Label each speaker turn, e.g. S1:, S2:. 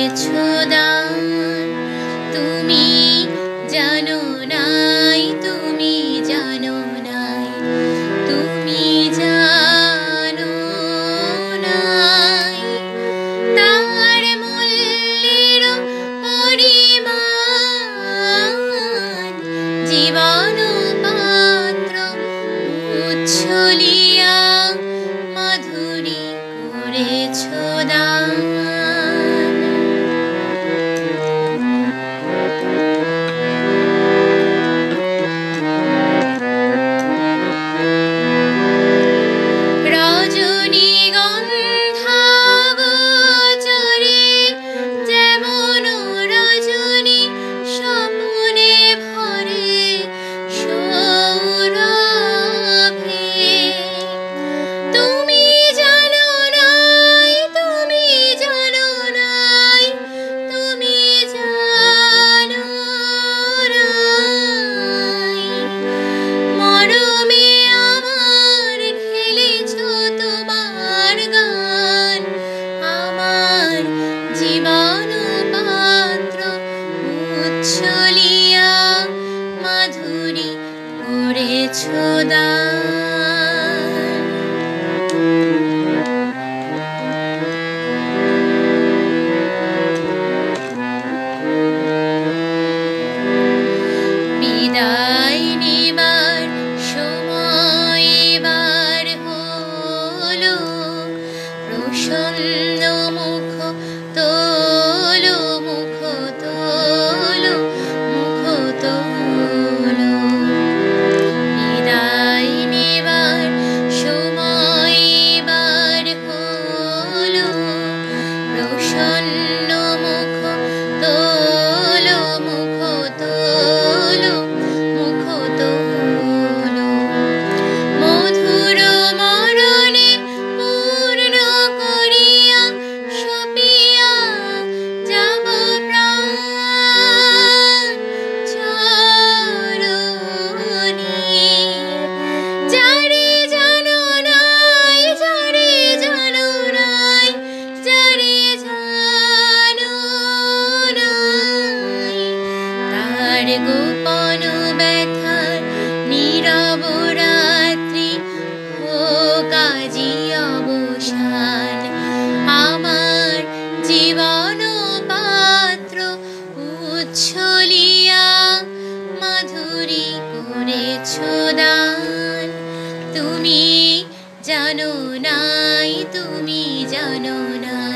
S1: করেছো দান। তুমি জানো নাই, তুমি জানো নাই, তুমি জানো নাই তার মূল্যের পরিমাণ। জীবন পাত্র উচ্ছলিয়া মাধুরী করেছো দান। রজনীগন্ধা গোচরে যেমন রজনী স্বপ্নে ভরে সৌরভে। তুমি জানো নাই, তুমি জানো নাই, তুমি জানো নাই মরমে আমার ঢেলেছো তোমার গান। আমার জীবন পাত্র উচ্ছলিয়া মাধুরী করেছো দান। বিদায় নেবার সময় এবার হলো, প্রসন্ন মুখ তোলো, মুখ তোলো, মুখ তোলো। বিদায় নেবার সময় এবার হলো, প্রসন্ন মুখ তোলো, মুখ তোলো, মুখ তোলো। মধুর মরণে পূর্ণ করিয়া সপিয়া যাব প্রাণ চরণে। যারে জানো নাই, যারে জানো নাই, যারে জানো নাই তার গোপন ব্যথার নীরব রাত্রি হোক আজি অবসান। আমার জীবন পাত্র উচ্ছলিয়া মাধুরী করেছো দান। তুমি জানো নাই, তুমি জানো নাই।